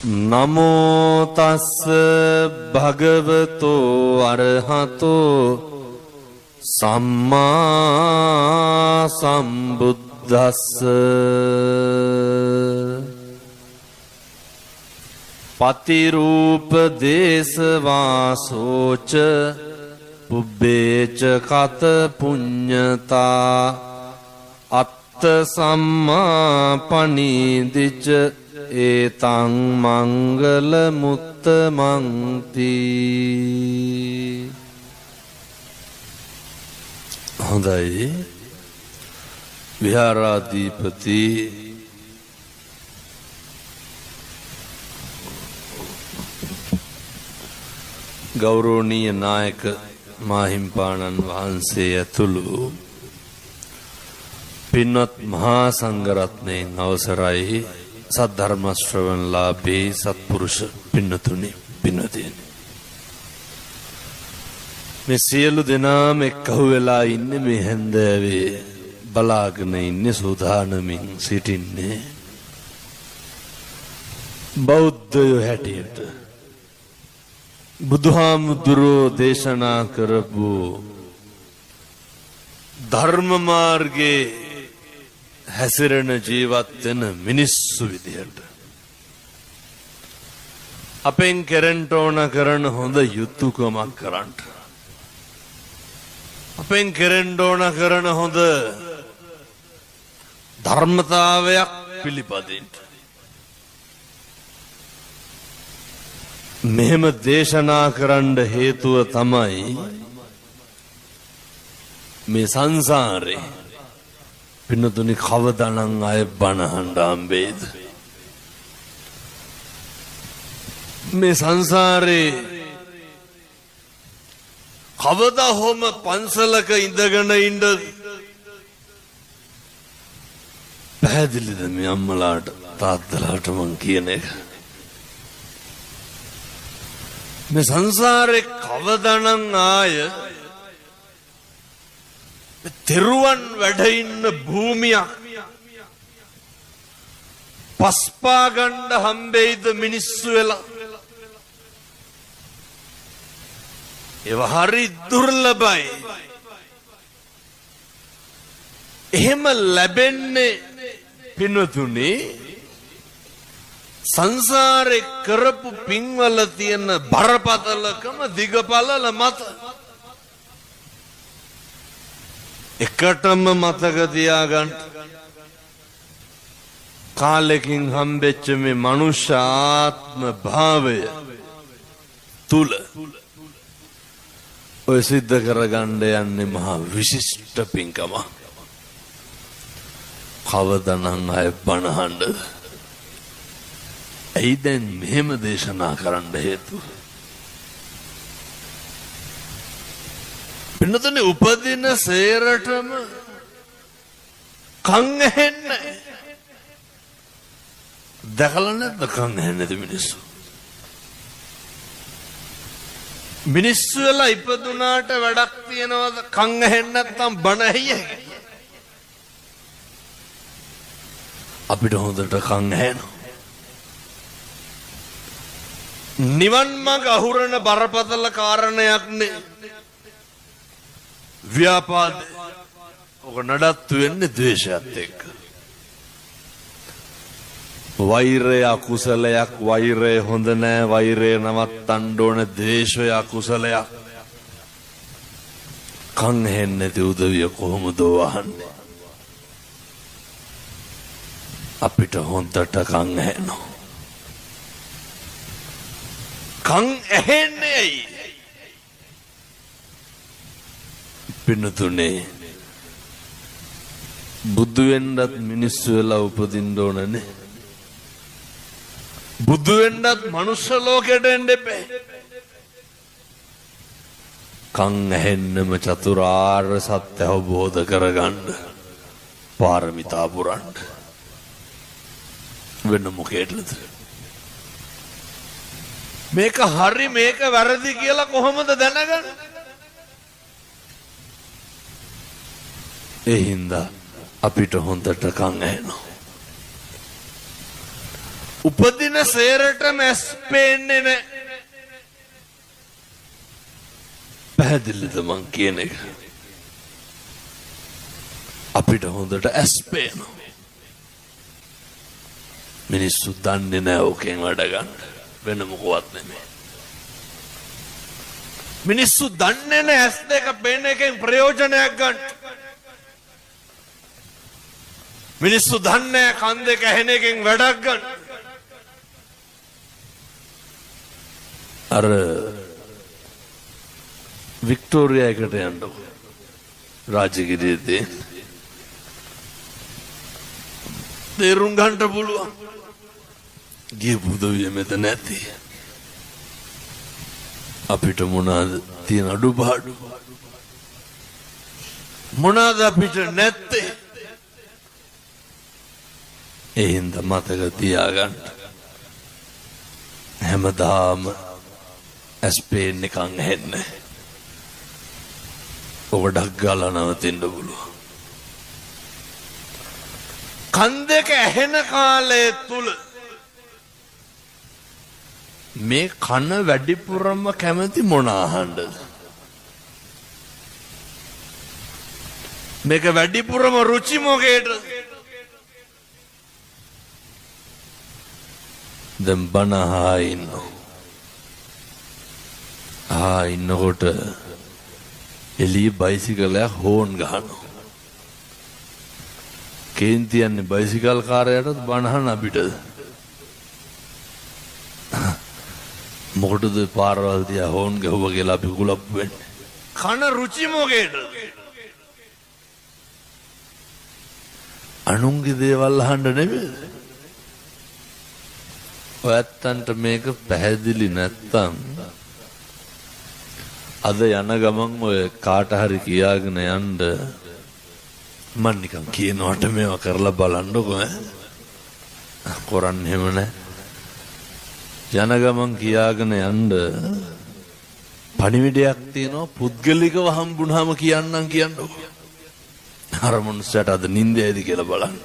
නමෝ තස්ස භගවතෝ අරහතෝ සම්මා සම්බුද්දස්ස පතිරූප දේශවාසෝච පුබ්බේච කත පුඤ්ඤතා අත්ත සම්මා පනීදිච ඒතං මංගල මුත්තමන්ති. හොඳයි. විහාරාධිපති ගෞරවනීය නායක මාහිම්පාණන් වහන්සේ ඇතුළු පින්වත් මහා සංඝරත්නයන් අවසරයි. සද්ධර්ම ශ්‍රවණලාභී සත්පුරුෂ පින්නතුනි පින්නතියනි, මේ සියලු දෙනාම එක්කහු වෙලා ඉන්නේ මේ හැන්දෑවේ බලාගෙන ඉන්නේ සූදානමින් සිටින්නේ බෞද්ධයෝ හැටියට බුදුහාමුදුරුවෝ දේශනා කරපු ධර්ම මාර්ගයේ හැසිරෙන ජීවත් වෙන මිනිස්සු විදිහට අපෙන් කෙරෙන්න ඕන කරන හොඳ යුතුයකමක් කරන්න, අපෙන් කෙරෙන්න ඕන කරන හොඳ ධර්මතාවයක් පිළිපදින්න මෙහෙම දේශනා කරන්න හේතුව තමයි මේ සංසාරේ පින්නතුනි කවදානම් අය බණහඬ හම්බෙයිද? මේ සංසාරේ කවදා හොම පන්සලක ඉඳගෙන ඉන්න පැහැදිලිද මේ අම්මලාට තාත්තලාට මං කියන එක? මේ සංසාරේ කවදානම් ආය තෙරුවන් වැඩ ඉන්න භූමියක් පස්පා ගන්න හම්බෙයිද මිනිස්සු වෙලා? ඒව හරි දුර්ලභයි. එහෙම ලැබෙන්නේ පින්වතුනි සංසාරේ කරපු පින්වල තියෙන බරපතලකම දිගපළල මත. එකටම මතක තියාගන්න, කාලෙකින් හම්බෙච්ච මේ මනුෂ්‍ය ආත්ම භාවය තුල ඔය සිද්ධ කරගන්න යන්නේ මහා විශිෂ්ට පින්කම. කවදානම් අය බණහඬ ඇයි දැන් මෙහෙම දේශනා කරන්න හේතුව? පින්නතුනි උපදින සේරටම කන් ඇහෙන්නේ. දැකලා නැද්ද කන් ඇහෙන්නේ මිනිස්සු? මිනිස්සු වෙලා ඉපදුනාට වැඩක් තියනවද කන් ඇහෙන්නේ නැත්නම් බණ ඇහිය? අපිට හොඳට කන් ඇහෙනවා. නිවන් මඟ අහුරන බරපතල කාරණයක් නේ ව්‍යාපාද. ඔක නඩත්තු වෙන්නේ ද්වේෂයත් එක්ක. වෛරය අකුසලයක්, වෛරය හොඳ නෑ, වෛරය නවත්තන්න ඕන, ද්වේෂය අකුසලයක්. කන් ඇහෙන්නේ නැති උදවිය කොහොමද වහන්නේ? අපිට හොඳට කන් ඇහෙනවා. කන් ඇහෙන්නේ ඇයි? පින්නතුනේ බුදු වෙන්නත් මිනිස්සු වෙලා උපදින්න ඕනනේ. බුදු වෙන්නත් මනුෂ්‍ය ලෝකෙට එන්න එපා. කන් ඇහෙන්නම චතුරාර්ය සත්‍ය අවබෝධ කරගන්න, පාරමිතා පුරන්න. වෙන මොකේදද? මේක හරි මේක වැරදි කියලා කොහොමද දැනගන්නේ? ඒ හින්දා අපිට හොඳට කන් ඇහෙනවා. උපදින සේරට මැස් පේන්නේ නැහැ. පැහැදිලිද මං කියන එක? අපිට හොඳට ඇස් පේනවා. මිනිස්සු දන්නේ නැහැ ඕකෙන් වැඩ ගන්න. වෙන මොකවත් නෙමෙයි. මිනිස්සු දන්නේ නැහැ ඇස් දෙක පේන එකෙන් ප්‍රයෝජනයක් ගන්න. මිනිස්සු දන්නේ නැහැ කන් දෙක ඇහෙන එකෙන් වැඩක් ගන්න. අර වික්ටෝරියා එකට යන්නකො. රාජගිරියේදී තේරුම් ගන්නට පුළුවන්. ගිය බුදවිය මෙතන නැති. අපිට මොනවාද තියෙන අඩුපාඩු? මොනවාද අපිට නැත්තේ? ඒ හින්දා මතක තියාගන්න. හැමදාම ඇස් පේන්නේ කන් ඇහෙන්නේ. ඔබ ඩක් ගාලා නවතින්න පුළුවන්. කන් දෙක ඇහෙන කාලය තුල මේ කන වැඩිපුරම කැමති මොන අහන්නද? මේක වැඩිපුරම රුචි මොකේද? දැන් බන ඉන්නකොට එළිය බයිසිකලයක් හෝන් ගහනවා. කේන්තියන්නේ බයිසිකල් කාරයටත් බනහන අපිටද? මොකටද පාරවල් දිහා හෝන් ගහුවා කියලා අපි කුලප්පු වෙන්නේ? කන රුචි මොකේද? අනුන්ගේ දේවල් අහන්න නෙමෙයි. ඔයත්තන්ට මේක පැහැදිලි නැත්තම් අද යන ගමන් ඔය කාට හරි කියාගෙන යන්න මම නිකන් කියනවට මේවා කරලා බලන්නකො ඈ. කරන්නේ එහෙම නැහැ. යන ගමන් කියාගෙන යන්න පණිවිඩයක් තියෙනවා. පුද්ගලිකව හම්බුනහම කියන්නකො. අර මොනසට අද නින්දේද කියලා බලන්න.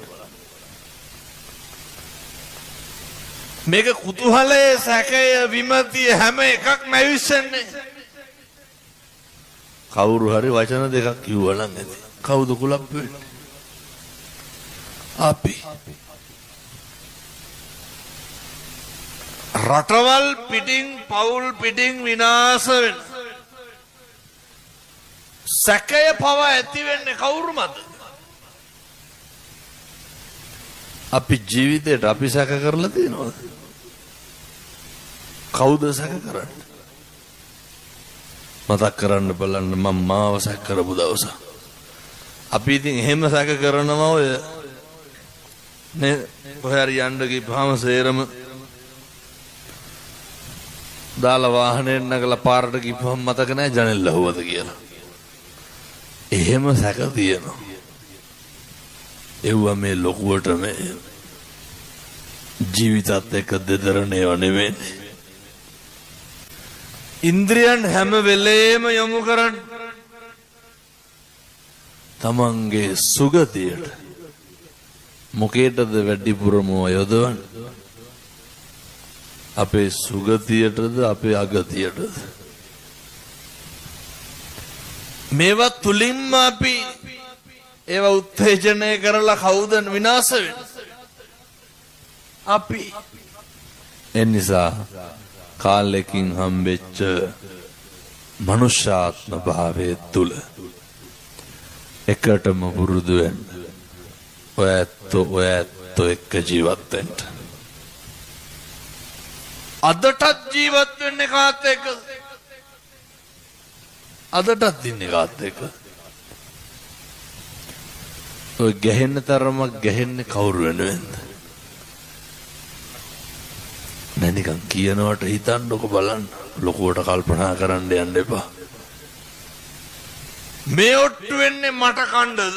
මේක කුතුහලයේ සැකය විමතිය හැම එකක්ම ඇවිස්සන්නේ. කවුරු හරි වචන දෙකක් කිව්වනම් ඇති. කවුද කුලප්පු වෙන්නේ? අපි. රටවල් පිටින් පවුල් පිටින් විනාශ වෙන සැකය පව ඇති වෙන්නේ කවුරු මත? අපි ජීවිතේට අපි සැක කරලා තියෙනවද? කවුද සැක කරන්නේ? මතක් කරන්න බලන්න මම මාව සැක කරපු දවස. අපි ඉතින් එහෙම සැක කරනවා ඔය නේ කොහේ හරි යන්න ගිහම සේරම දාලා වාහනේ නගලා පාරට ගිහම මතක නැහැ ජනෙල් ඇහුවද කියලා. එහෙම සැක තියෙනවා. එව්වා මේ ලොකුවට මේ ජීවිතත් එක්ක දෙදරණේව නෙමෙයි. ඉන්ද්‍රියන් හැම වෙලේම යොමු කරන්න තමන්ගේ සුගතියට. මොකේටද වැඩිපුරම යොදවන්නේ? අපේ සුගතියටද අපේ අගතියටද? මේවා තුලින්ම අපි ඒවා උත්තේජනය කරලා කවුද විනාශ වෙන්නේ? අපි. එනිසා කාලෙකින් හම්බෙච්ච මනුෂ්‍යාත්ම භාවයේ තුල එකටම පුරුදු වෙන්න. ඔය ඇත්තෝ එක්ක ජීවත් වෙන්න. අදටත් ජීවත් වෙන්නේ කාත් එක්ක? අදටත් ඉන්නේ කාත් එක්ක? ඔය ගැහෙන්න තරමක් ගැහෙන්නේ කවුරු වෙනුවෙන්ද? නැනිකන් කියනවට හිතන්නකො බලන්න. ලොකුවට කල්පනා කරන්න යන්න එපා. මේ ඔට්ටු වෙන්නේ මට කණ්ඩද?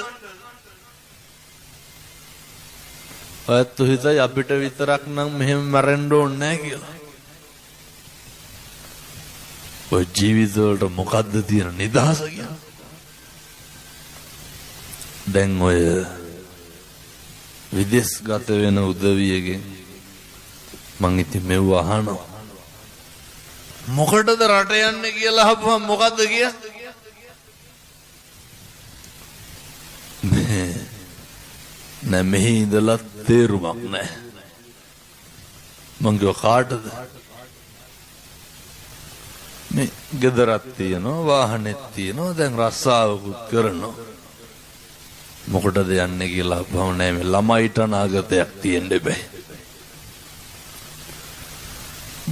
ඔයත් හිතයි අපිට විතරක් නම් මෙහෙම මැරෙන්න ඕනේ නැහැ කියලා. ඔය ජීවිතවලට මොකද්ද තියෙන නිදහස කියලා? දැන් ඔය විදේශගත වෙන උදවියගෙන් මං ඉතින් මෙව්ව අහනවා. මොකටද රට යන්නේ කියලා අහපුවම මොකද්ද කියන්නේ? නෑ මෙහි ඉඳලා තේරුමක් නෑ. මං කිව්වා කාටද? මේ ගෙදරක් තියෙනවා, වාහනෙත් තියෙනවා, දැන් රස්සාවකුත් කරනවා. මොකටද යන්නේ කියලා අහපුවම නෑ මේ ළමයිට අනාගතයක් තියෙන්න බෑ.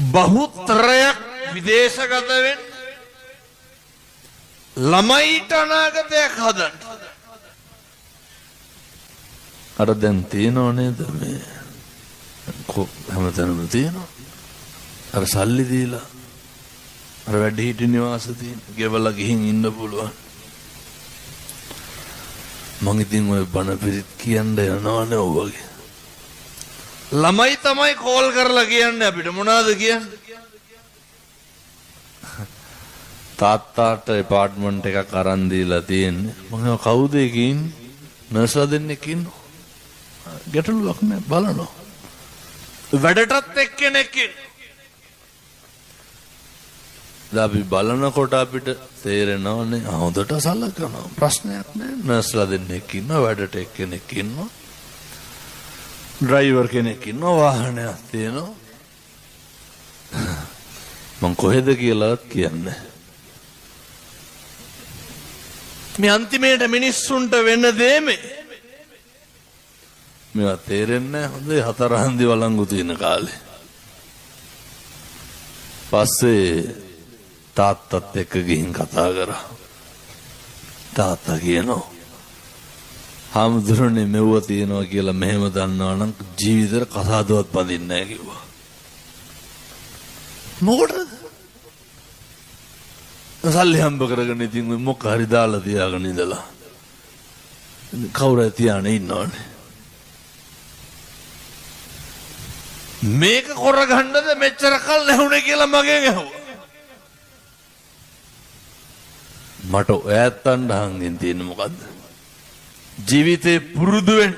බහුතරයක් විදේශගත වෙන්න ළමයිට අනාගතයක් හදන්න. අර දැන් තියෙනව නේද මේ හැමතැනම තියෙනවා. අර සල්ලි දීලා අර වැඩිහිටි නිවාස තියෙන ගෙවලා ගිහින් ඉන්න පුළුවන්. මං ඉතින් ඔය බණ පිරිත් කියන්න යනවනේ ඔය වගේ. ළමයි තමයි කෝල් කරලා කියන්නේ අපිට මොනවද කියන්නේ? තාත්තාට ඇපාර්ට්මන්ට් එකක් අරන් දීලා තියෙන්නේ. මම කවුද ඒකින්? නර්සලා දෙන්නෙක් ඉන්නවා. ගැටලුවක් නෑ බලනවා. වැඩටත් එක්කෙනෙක් ඉන්නවා. අපි බලනකොට අපිට තේරෙනවනේ හොඳට සලකනවා. ප්‍රශ්නයක් නෑ. නර්සලා දෙන්නෙක් ඉන්නවා, වැඩට එක්කෙනෙක් ඉන්නවා. ඩ්‍රයිවර් කෙනෙක් ඉන්නවා, වාහනයක් තියෙනවා. මං කොහෙද කියලාත් කියන්නේ. මේ අන්තිමේට මිනිස්සුන්ට වෙන දේ මේවා තේරෙන්නේ හොඳේ හතරහන්දි වළංගු තියෙන කාලේ. පස්සේ තාත්තත් එක්ක ගිහින් කතා කරා. තාත්තා කියනවා හාමුදුරනේ මෙව්ව තියෙනවා කියලා මෙහෙම දන්නවා නම් ජීවිතේට කසාදුවත් බඳින්නේ නැහැ කිව්වා. මොකටද? සල්ලි හම්බ කරගෙන ඉතින් මොකක් හරි දාලා තියාගෙන ඉඳලා කවුරු තියානේ ඉන්නවනේ. මේක කරගන්නද මෙච්චර කල් නැහුනේ කියලා මගෙන් ඇහුවා. මට ඔයත්තන්ට හංගෙන් තියෙන මොකද්ද? ජීවිතේ පුරුදු වෙන්න.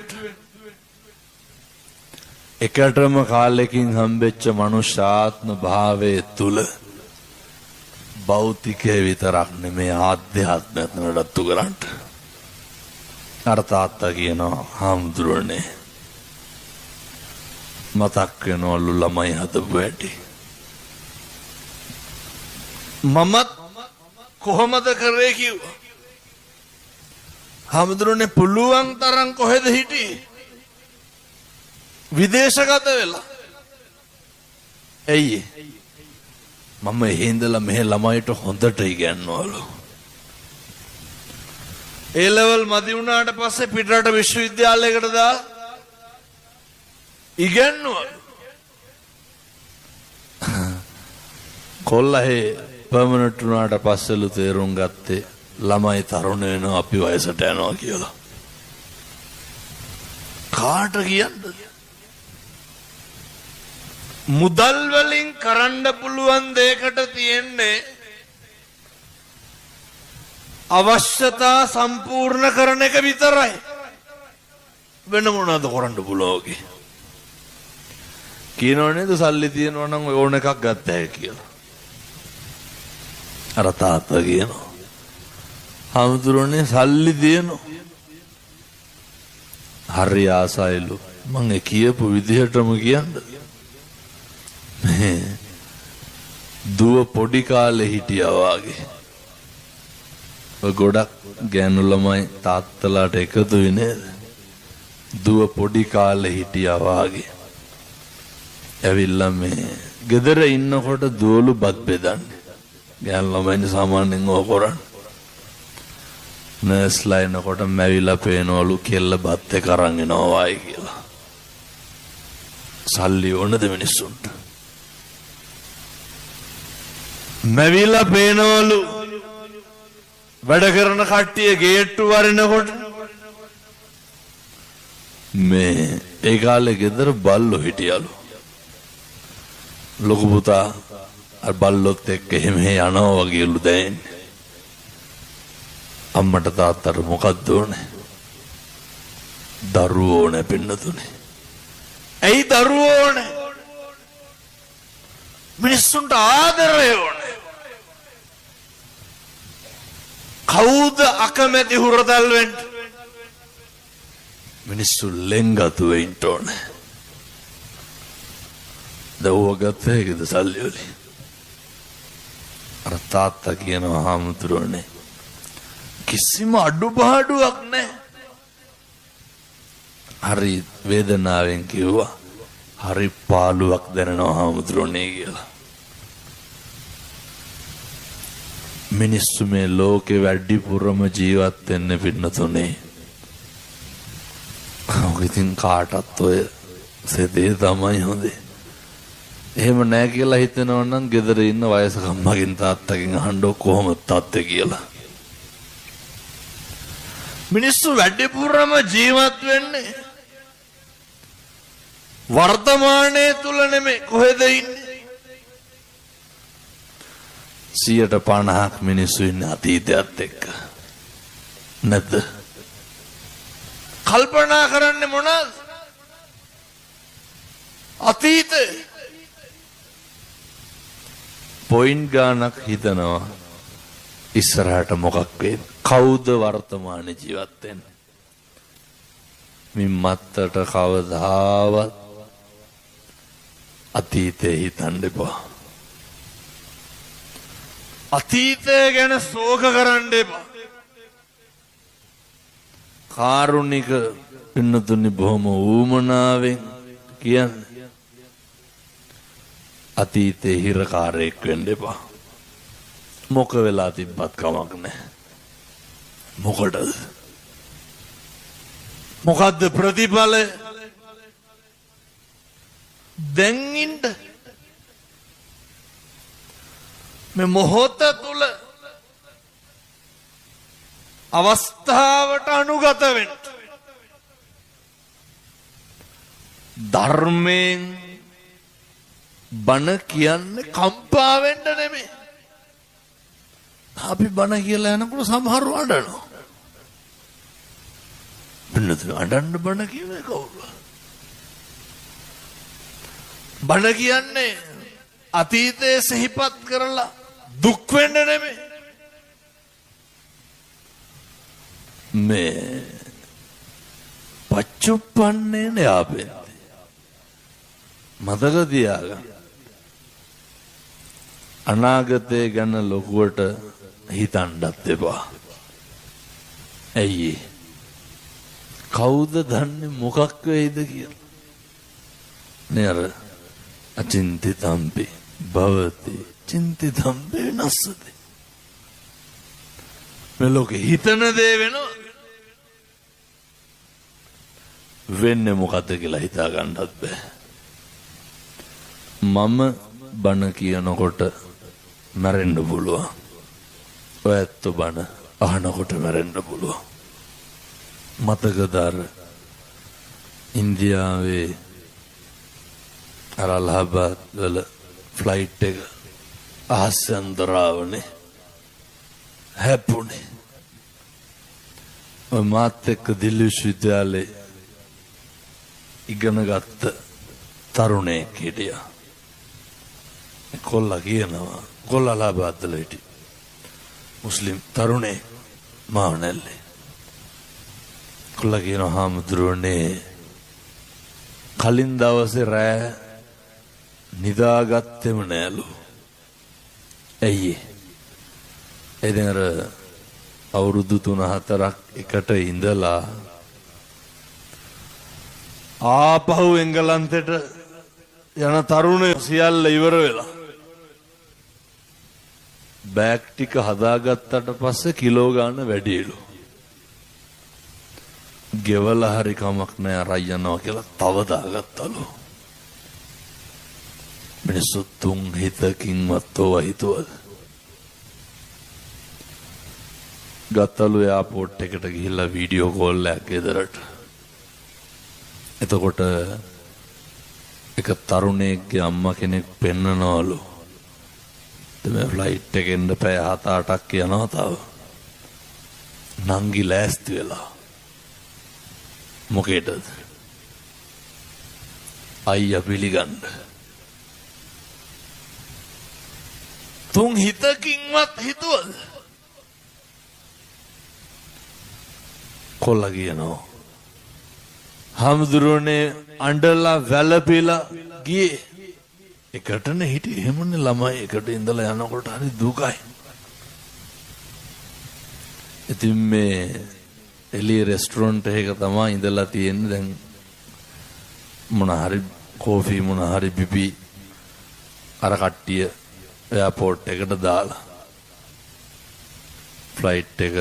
එකටම කාලෙකින් හම්බෙච්ච මනුෂ්‍යාත්ම භාවයේ තුල භෞතිකයේ විතරක් නෙමේ ආධ්‍යාත්මයත් නඩත්තු කරන්න. අර තාත්තා කියනවා හාමුදුරනේ මතක් වෙනවලු ළමයි හදපු හැටි. මමත් කොහොමද කරේ කිව්වා. හාමුදුරනේ පුළුවන් තරම් කොහෙද හිටියේ? විදේශගත වෙලා. ඇයි? මම එහෙඳලා මෙහෙ ළමයිට හොඳට ඉගැන්වවලු. ඒ ලෙවල් මදි වුණාට පස්සේ පිටරට විශ්වවිද්‍යාලයකට දාලා ඉගැන්වවලු. කොල්ලහේ පර්මනන්ට් වුණාට පස්සෙලු තේරුම් ගත්තේ ළමයි තරුණ වෙනවා අපි වයසට යනවා කියලා. කාට කියන්නද? මුදල් වලින් කරන්න පුළුවන් දෙයකට තියෙන්නේ අවශ්‍යතා සම්පූර්ණ කරන එක විතරයි. වෙන මොනවද කරන්න පුළුවන්? කියනෝ නේද සල්ලි තියෙනවා නම් ඕන එකක් ගත්ත හැකියි කියලා. අර තාත්තා කියනවා හාමුදුරනේ සල්ලි දෙනවා. හරි ආසයිලු. මම කියපු විදිහටම කියන්නද? දුව පොඩි කාලේ හිටියා වාගේ. ඔය ගොඩක් ගෑනු ළමයි තාත්තලාට එකතු වෙන්නේ නේද? දුව පොඩි කාලේ හිටියා වාගේ. ඇවිල්ලා මේ ගෙදර ඉන්නකොට දුවලු බත් බෙදන්නේ. ගෑනු ළමයින් සාමාන්‍යයෙන් ඕක කරන්නේ. නර්ස්ලා එනකොට මැවිලා පේනවලු කෙල්ල බත් එක අරන් එනවා වයි කියලා. සල්ලි ඕනද මිනිස්සුන්ට? මැවිලා පේනවලු වැඩ කරන කට්ටිය ගේට්ටු වරිනකොට මේ ඒ කාලේ ගෙදර බල්ලෝ හිටියලු. ලොකු පුතා අර බල්ලොත් එක්ක එහෙම යනවා වගේලු දැනෙන්නේ. අම්මට තාත්තට මොකක්ද ඕනේ? දරුවෝ ඕනේ පින්නතුනේ. ඇයි දරුවෝ ඕනේ? මිනිස්සුන්ට ආදරය ඕනේ. කවුද අකමැති හුරතල් වෙන්න? මිනිස්සු ලෙන්ගතු වෙන්න ඕනේ. දවුව ගත්ත එකද සල්ලි වලින්. අර තාත්තා කියනවා හාමුදුරුවනේ කිසිම අඩුපාඩුවක් නැහැ. හරි වේදනාවෙන් කිව්වා හරි පාළුවක් දැනෙනවා හාමුදුරුවනේ කියලා. මිනිස්සු මේ ලෝකේ වැඩිපුරම ජීවත් වෙන්න පින්නතුනේ. ඉතින් කාටත් ඔය සෙදේ තමයි හොඳේ. එහෙම නෑ කියලා හිතනවා නම් ගෙදර ඉන්න වයසක අම්මගෙන් තාත්තගෙන් අහන්න කොහොමද තාත්තේ කියලා. මිනිස්සු වැඩිපුරම ජීවත් වෙන්නේ වර්තමානයේ තුල නෙමෙයි කොහෙද ඉන්නේ. 50% මිනිස්සු ඉන්නේ අතීතයත් එක්ක. නැද්ද? කල්පනා කරන්නේ මොනවද? අතීතේ පොයින්ට් ගානක් හිතනවා ඉස්සරහට මොකක් වේද? කවුද වර්තමානයේ ජීවත් වෙන්නේ? මින් මත්තට කවදාවත් අතීතේ හිතන්න එපා. අතීතය ගැන ශෝක කරන්න එපා. කාරුණික පින්නතුනි බොහොම ඌමනාවෙන් කියන්නේ අතීතේ හිරකාරයෙක් වෙන්න එපා. මොක වෙලා තිබ්බත් කමක් නැහැ. මොකටද? මොකද්ද ප්‍රතිඵල? දැන් ඉන්න මේ මොහොත තුල අවස්ථාවට අනුගත වෙන්න. ධර්මයෙන් බණ කියන්නේ කම්පා වෙන්න නෙමෙයි. අපි බණ කියලා යනකොට සමහරව අඬනවා. බින්නතුන අඬන්න බණ කියන්නේ කවුරු? බණ කියන්නේ අතීතයේ සිහිපත් කරලා දුක් වෙන්න නෙමෙයි. මේ පච්චුප්පන්නේ න්යාපෙන්ති. මතක තියාගන්න. අනාගතය ගැන ලොකුවට හිතන්නත් එපා. ඇයි? කවුද දන්නේ මොකක් වෙයිද කියලා? නේ අර අචින්තිතම්පි භවති චින්තිතම්පි නස්සති. මේ ලෝකේ හිතන දේ වෙනවා. වෙන්නේ මොකද්ද කියලා හිතා ගන්නත් බෑ. මම බණ කියනකොට මැරෙන්න පුළුවන්. ඔයත් බණ අහනකොට මැරෙන්න පුළුවන්. මතකද අර ඉන්දියාවේ අර අලහබාද් වල ෆ්ලයිට් එක ආසන්දරාවනේ හැපුණේ. ඔය මාත් එක්ක දිල්ලි විශ්වවිද්‍යාලේ ඉගෙන ගත්ත තරුණයෙක් හිටියා. කොල්ලා කියනවා කොල්ලා අලහබාද් වල හිටිය මුස්ලිම් තරුණයෙක් මාව නැල්ලේ. කොල්ලා කියනවා හාමුදුරුවනේ කලින් දවසේ රෑ නිදාගත්තෙම නෑලු. ඇයි? එදින අර අවුරුදු 3-4ක් එකට ඉඳලා ආපහු එංගලන්තෙට යන තරුණයෝ සියල්ල ඉවර වෙලා බෑග් ටික හදාගත්තට පස්සේ කිලෝ ගන්න වැඩිලු. ගෙවලා හරි කමක් නෑ අරයි යනවා කියලා තව දාගත්තලු. මිනිස්සු තුන් හිතකින්වත් ඕවා හිතුවද? ගත්තලු එයාපෝට් එකට ගිහිල්ලා වීඩියෝ කෝල් එකක් ගෙදරට. එතකොට එක තරුණයෙක්ගේ අම්මා කෙනෙක් පෙන්නනවලු. මේ ෆ්ලයිට් එකෙන් පැය 7-8ක් යනවා තව. නංගි ලෑස්ති වෙලා. මොකේද? අයියා පිළිගන්න. තුන් හිතකින්වත් හිතුවද? කොල්ලා කියනවා හාමුදුරුවනේ අඬලා වැළපිලා ගියේ. එකටනේ හිටියේ. එහෙමනේ ළමයි එකට ඉඳලා යනකොට හරි දුකයි. ඉතින් මේ එළිය රෙස්ටොරන්ට් එක තමයි ඉඳලා තියෙන්නේ. දැන් මොන හරි කෝෆි මොන හරි බිබි අර කට්ටිය එයාපෝට් එකට දාලා ෆ්ලයිට් එක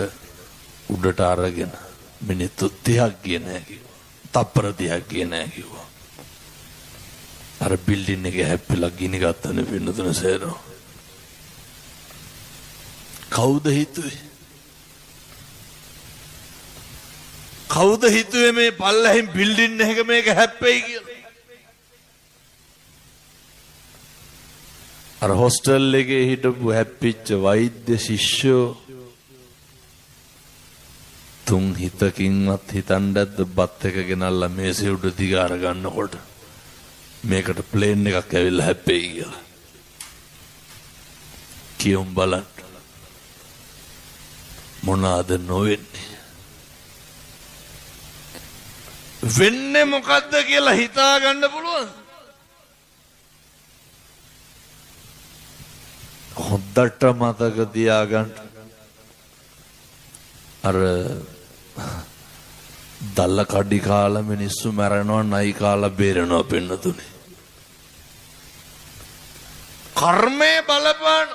උඩට අරගෙන මිනිත්තු 30ක් ගියේ නැහැ කිව්වා. තප්පර 30ක් ගියේ නැහැ කිව්වා. අර බිල්ඩින් එක හැප්පිලා ගිනි ගත්තනේ පින්නතුන සේරෝ. කවුද හිතුවේ? කවුද හිතුවේ මේ පල්ලෙහින් බිල්ඩින් එක මේක හැප්පෙයි කියලා? අර හොස්ටල් එකේ හිටපු හැප්පිච්ච වෛද්‍ය ශිෂ්‍යෝ තුන් හිතකින්වත් හිතන්නද බත් එක ගෙනල්ලා මේසේ උඩ දිගාර ගන්නකොට මේකට ප්ලේන් එකක් ඇවිල්ලා හැප්පෙයි කියලා. කියුම් බලන්න මොනවාද නොවෙන්නේ? වෙන්නේ මොකද්ද කියලා හිතා ගන්න පුළුවන්? හොද්දට මතක තියාගන්න අර දල්ල කඩි කාලා මිනිස්සු මැරෙනවා නයි කාලා බේරෙනවා පින්නතුනේ. කර්මයේ බලපාන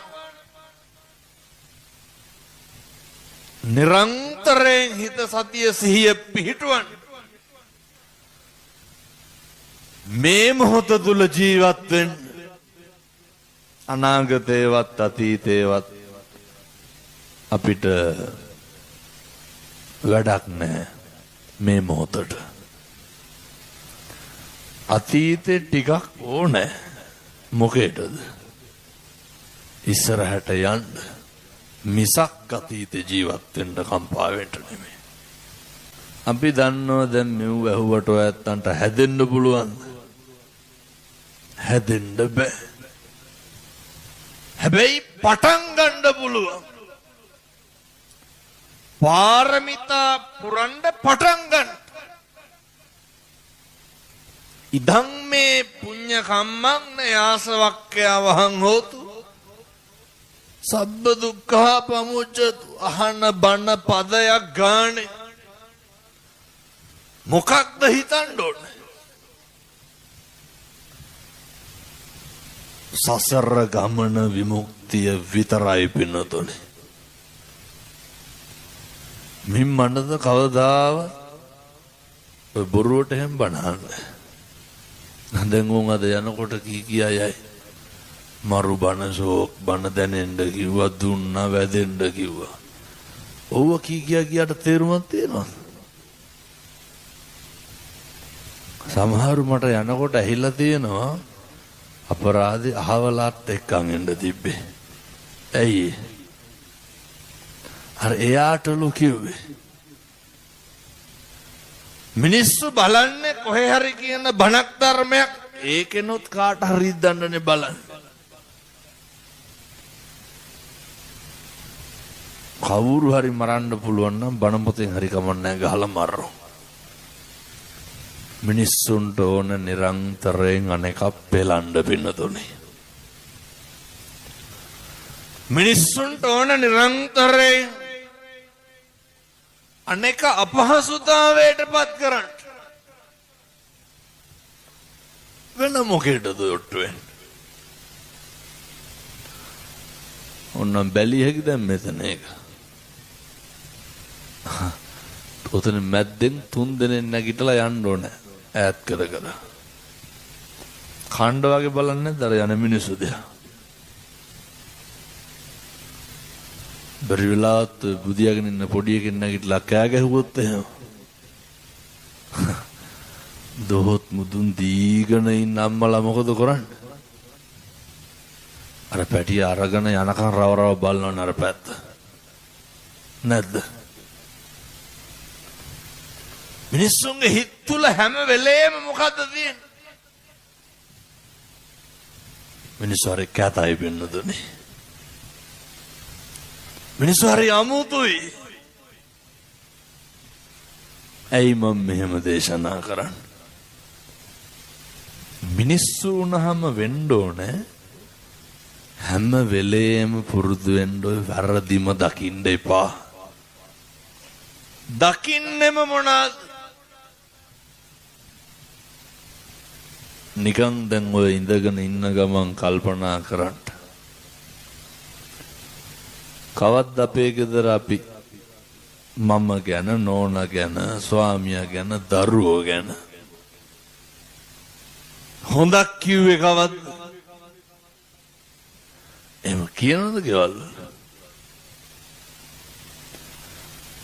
නිරන්තරයෙන් හිත සතිය සිහිය පිහිටුවන්න. මේ මොහොත තුල ජීවත් වෙන්න. අනාගතේවත් අතීතේවත් අපිට වැඩක් නැහැ. මේ මොහොතට අතීතේ ටිකක් ඕනේ. මොකේද? ඉස්සරහට යන්න මිසක් අතීතේ ජීවත් වෙන්න කම්පා වෙන්න නෙමෙයි. අපි දන්නවා දැන් මෙව් ඇහුවට ඔයත්තන්ට හැදෙන්න පුළුවන්. හැදෙන්න බෑ. හැබැයි පටන් ගන්න පුළුවන්. පාරමිතා පුරන්න පටන් ගන්න. ඉදං මේ පුඤ්ඤ කම්මං යාසවක්ඛ්‍යා වහං හෝතු සබ්බ දුක්ඛා පමුච්ඡතු. අහන බණ පදයක් ගානේ මොකක්ද හිතන්න ඕනේ? සසර ගමන විමුක්තිය විතරයි පින්නතුනේ. මින් මනද කවදාව ඔය බොරුවට හැම් බනහන්නේ. දැන් උන් අද යනකොට කීයයි මරු බන ෂෝක් බන දැනෙන්න කිව්වා දුන්නා වැදෙන්න කිව්වා. ඔව්ව කීයට තේරුමක් තියෙනවද? සමහරු මට යනකොට ඇහිලා තියෙනවා අපරාධේ අහවලාත් එක්කන් එන්න තිබ්බේ. ඇයි? අර එයාටලු කිව්වේ මිනිස්සු බලන්නේ කොහේ හරි කියන බණක් ධර්මයක් ඒකෙනොත් කාට හරි දන්නනේ බලන්න. කවුරු හරි මරන්න පුළුවන් නම් බණ පොතෙන් හරි කමන්නේ ගහලා මරනවා. මිනිස්සුන්ට ඕන නිරන්තරයෙන් අනෙකක් පෙලන්න පින්නතුනේ. මිනිස්සුන්ට ඕන නිරන්තරයෙන් අනෙක අපහසුතාවයට පත් කරන්න. වෙන මොකේද ඔට්ටු වෙන්නේ? ඔන්නම් බැලිය හැකි දැන් මෙතන එක. ඔතන මැද්දෙන් 3 දෙනෙක් නැගිටලා යන්න ඕනේ. ඈත් කර කර. ඛණ්ඩ වගේ බලන්නේ නැද්ද අර යන මිනිස්සු දිහා? බැරි වෙලාවත් බුදියාගෙන ඉන්න පොඩි එකෙක් නැගිටලා කෑ ගැහුවොත් එහෙම. දොහොත් මුදුන් දීගෙන ඉන්න අම්මලා මොකද කරන්නේ? අර පැටිය අරගෙන යනකන් රව රව බලනවා අර පැත්ත. නැද්ද? මිනිස්සුන්ගේ හිත තුල හැම වෙලේම මොකද්ද තියෙන්නේ? මිනිස්සු හරි කැතයි වෙන්නදුනේ. මිනිස්සු හරි අමුතුයි. ඇයි මම මෙහෙම දේශනා කරන්නේ? මිනිස්සු වුණාම වෙන්න ඕනේ හැම වෙලේම පුරුදු වෙන්න ඔය වැරදිම දකින්න එපා. දකින්නෙම මොනවාද? නිකන් දැන් ඔය ඉඳගෙන ඉන්න ගමන් කල්පනා කරන්න. කවද්ද අපේ ගෙදර අපි මම ගැන, නෝනා ගැන, ස්වාමියා ගැන, දරුවෝ ගැන හොඳක් කිව්වේ කවද්ද? එහෙම කියනවද ගෙවල් වල?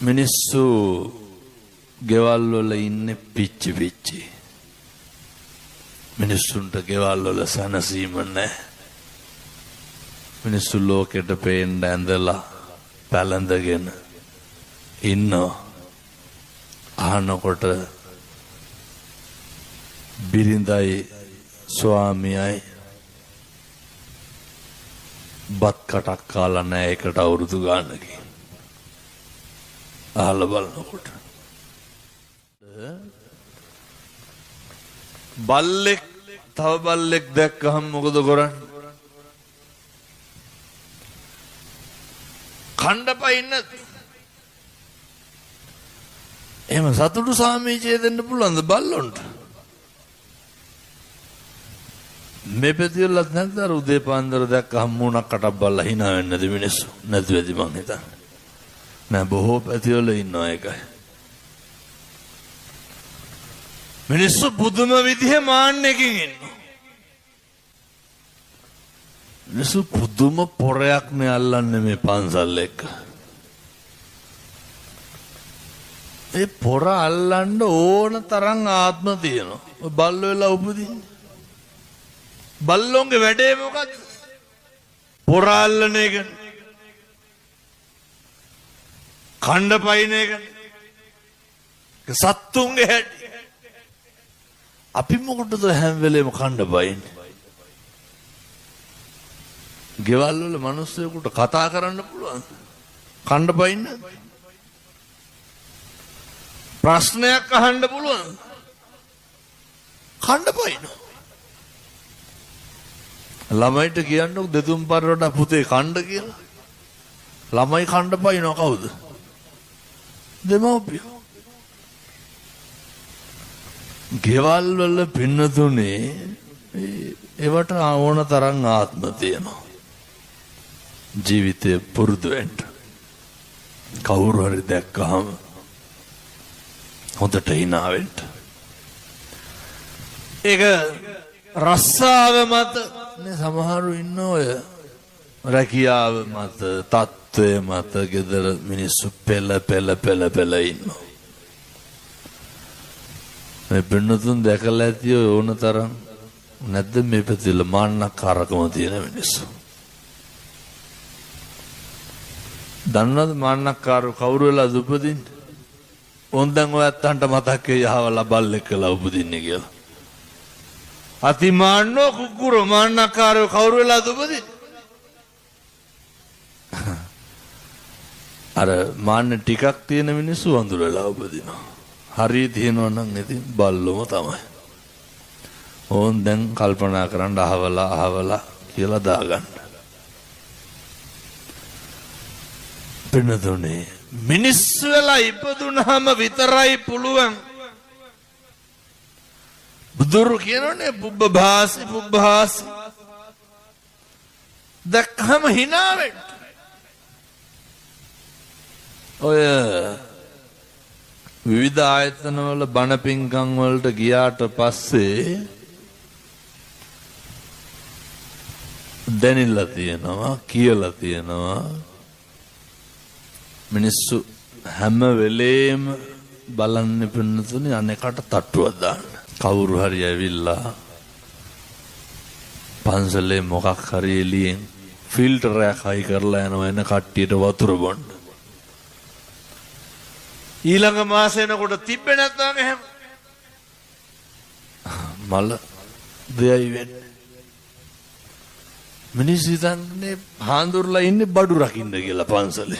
මිනිස්සු ගෙවල් වල ඉන්නේ පිච්චි පිච්චි. මිනිස්සුන්ට ගෙවල් වල සැනසීම නැහැ. මිනිස්සු ලෝකෙට පේන්න ඇඳලා පැලඳගෙන ඉන්නවා. අහනකොට බිරිඳයි ස්වාමියයි බත් කටක් කාලා නැහැ එකට අවුරුදු ගානකින්. අහලා බලනකොට බල්ලෙක් තව බල්ලෙක් දැක්කහම මොකද කරන්නේ? කණ්ඩපයින්න. එහෙම සතුටු සාමීචය දෙන්න පුළුවන්ද බල්ලොන්ට? මේ පැතිවලත් නැද්ද අර උදේ පාන්දර දැක්කහම මූණක් කටක් බලලා hina වෙන්නේ නැති මිනිස්සු? නැති වෙදි මං හිතන්නේ. නෑ බොහෝ පැතිවල ඉන්නවා ඒකයි. මිනිස්සු පුදුම විදිහේ මාන්නයකින් ඉන්නවා. මිනිස්සු පුදුම පොරයක් නේ අල්ලන්නේ මේ පන්සල් එක්ක. ඒ පොර අල්ලන්න ඕන තරම් ආත්ම තියෙනවා. ඔය බල්ලෝ වෙලා උපදින්නේ. බල්ලොන්ගේ වැඩේ මොකද්ද? පොර අල්ලන එක. කණ්ඩ පයින් එක. සත්තුන්ගේ හැටි. අපි මොකටද හැම වෙලේම කණ්ඩ පයින්නේ? ගෙවල් වල මිනිස්සුන්ට කතා කරන්න පුළුවන්. කණ්ඩ පයින්න. ප්‍රශ්නයක් අහන්න පුළුවන්. කණ්ඩ පයින්න. ළමයිට කියන්නකො දෙතුන් පාරකට පුතේ කණ්ඩ කියලා. ළමයි කණ්ඩ පයින්නවා කවුද? දෙමව්පියෝ. ගෙවල් වල පින්නතුනේ ඒවට ඕන තරම් ආත්ම තියෙනවා. ජීවිතේ පුරුදු වෙන්න. කවුරු හරි දැක්කහම හොඳට hina වෙන්න. ඒක රස්සාව මත නේ සමහරු ඉන්න ඔය රැකියාව මත, තත්ත්වය මත ගෙදර මිනිස්සු පෙළ ඉන්නවා. මේ පින්නතුන් දැකලා ඇති ඕන තරම් නැද්ද මේ පැතිවල මාන්නකාරකම තියෙන මිනිස්සු? දන්නවද මාන්නකාරව කවුරු වෙලාද උපදින්නේ? ඕන් දැන් ඔය අත්තන්ට මතක් වෙයි යහවලා බල්ලෙක් කියලා උපදින්නේ කියලා. අතිමාන්නෝ කුකුරෝ මාන්නකාරව කවුරු වෙලාද උපදින්නේ? අර මාන්න ටිකක් තියෙන මිනිස්සු වඳුර වෙලා උපදිනවා. හරිය තියෙනවා නම් ඉතින් බල්ලොම තමයි. ඕන් දැන් කල්පනා කරන්න අහවලා කියලා දාගන්න. පින්නතුනේ මිනිස්සු වෙලා ඉපදුනහම විතරයි පුළුවන්. බුදුරු කියනෝනේ පුබ්බභාසි දැක්කම hina වෙන්න. ඔය විවිධ ආයතන වල බණ පින්කම් වලට ගියාට පස්සේ දැනෙලා තියෙනවා, කියලා තියෙනවා මිනිස්සු හැම වෙලේම බලන්න පින්නතුනේ අනේකට තට්ටුවක් දාන්න. කවුරු හරි ඇවිල්ලා පන්සලේ මොකක් හරි එළියෙන් ෆිල්ටර් එකක් හයි කරලා යනවා එන කට්ටියට වතුර බොන්න. ඊළඟ මාසේ එනකොට තිබ්බේ නැත්නම් එහෙම මල දෙයයි වෙන්නේ. මිනිස්සු හිතන්නේ හාඳුරලා ඉන්නේ බඩු රකින්න කියලා පන්සලේ.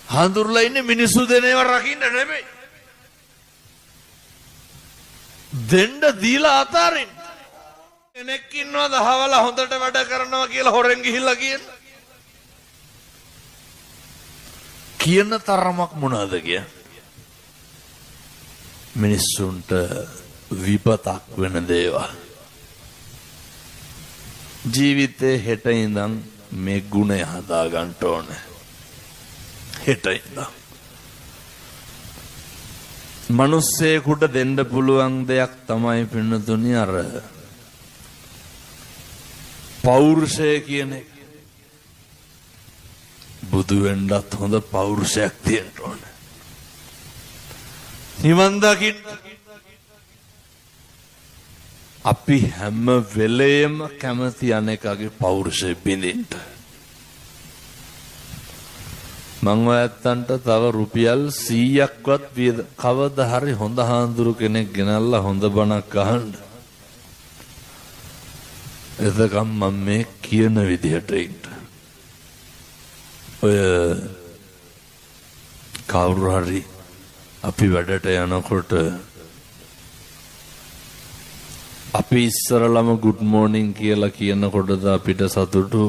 හාඳුරලා ඉන්නේ මිනිස්සු දෙනේව රකින්න නෙමෙයි. දෙන්න දීලා අතාරින්න. කෙනෙක් ඉන්නවද අහවල හොඳට වැඩ කරනවා කියලා හොරෙන් ගිහිල්ලා කියන තරමක් මොනවාද කිය? මිනිස්සුන්ට විපතක් වෙන දේවල්. ජීවිතේ හෙට ඉඳන් මේ ගුණය හදා ගන්න ඕනේ. හෙට ඉඳන් මිනිස්සෙකුට දෙන්න පුළුවන් දෙයක් තමයි පින්නතුනි අර පෞරුෂය කියන එක. බුදු වෙන්නත් හොඳ පෞරුෂයක් තියෙන්න ඕනේ. නිවන් දකින්න අපි හැම වෙලේම කැමති අනේකගේ පෞරුෂය බින්දින්න. මං ඔයත්තන්ට තව රුපියල් 100ක්වත් කවදා හරි හොඳ හාඳුරු කෙනෙක් ගෙනල්ලා හොඳ බණක් අහන්න. එතකම් මම මේ කියන විදිහට ඉන්න. ඔය කවුරු හරි අපි වැඩට යනකොට අපි ඉස්සරළම good morning කියලා කියනකොටද අපිට සතුටු,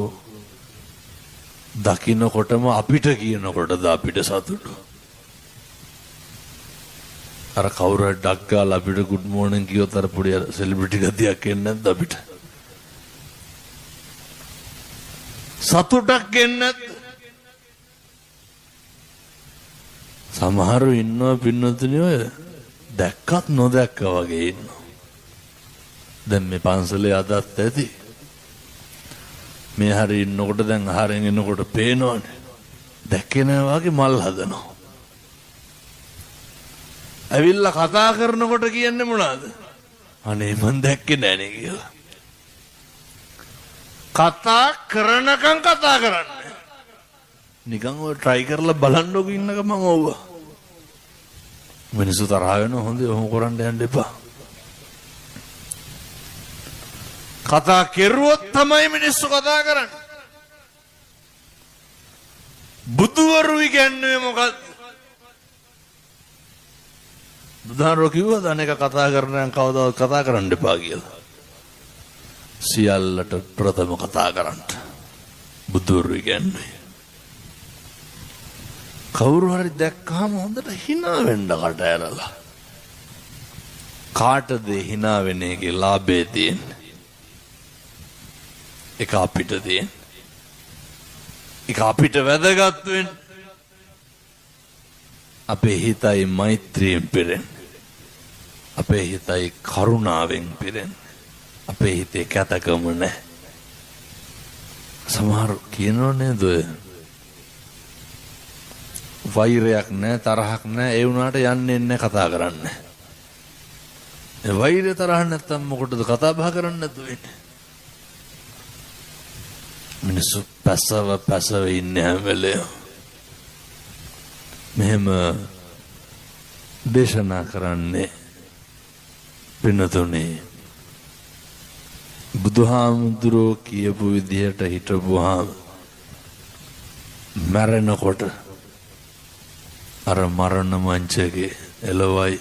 දකින්නකොටම අපිට කියනකොටද අපිට සතුටු? අර කවුරු හරි ඩක් ගාලා අපිට good morning කියොත් අර පොඩි සෙලිබ්‍රිටි ගතියක් එන්නේ නැද්ද අපිට? සතුටක් එන්නේ නැද්ද? සමහරු ඉන්නවා පින්නතුනි ඔය දැක්කත් නොදැක්කා වගේ ඉන්නවා. දැන් මේ පන්සලේ අදත් ඇති. මේ හරි ඉන්නකොට දැන් ආහාරයෙන් එනකොට පේනවනේ. දැක්කේ නැහැ වගේ මල් හදනවා. ඇවිල්ලා කතා කරනකොට කියන්නේ මොනවද? අනේ මං දැක්කේ නෑනේ කියලා. කතා කරනකම් කතා කරන්නේ. නිකන් ඔය try කරලා බලන්නකො ඉන්න ගමන් ඕව. මිනිස්සු තරහ වෙනවා. හොඳේ ඔහොම කරන්න යන්න එපා. කතා කෙරුවොත් තමයි මිනිස්සු කතා කරන්නේ. බුදුවරු කියන්නේ මොකක්ද? බුදුහාරෝ කිව්වද අනේක කතා කරනයන් කවදාවත් කතා කරන්න එපා කියලා. සියල්ලට ප්‍රථම කතා කරන්න බුදුවරු කියන්නේ. කවුරු හරි දැක්කහම හොඳට hina වෙන්න කට ඇරලා. කාටද hina වෙන එකේ ලාභය තියෙන්නේ? එක අපිට තියෙන. එක අපිට වැදගත් වෙන්නේ. අපේ හිතයි මෛත්‍රියෙන් පිරෙන්නේ. අපේ හිතයි කරුණාවෙන් පිරෙන්නේ. අපේ හිතේ කැතකම නැහැ. සමහර කියනෝ නේද වෛරයක් නැහැ, තරහක් නැහැ, ඒ වුණාට යන්නේ නැහැ, කතා කරන්නේ. ඒ වෛරය තරහ නැත්තම් මොකටද කතා බහ කරන්නේ නැතුව ඉන්නේ? මිනිස්සු පැසව ඉන්නේ හැම වෙලේම. මෙහෙම දේශනා කරන්නේ පින්නතුනේ බුදුහාමුදුරෝ කියපු විදිහට හිටපුවාම මරණකොට අර මරණ මංචකේ එළවයි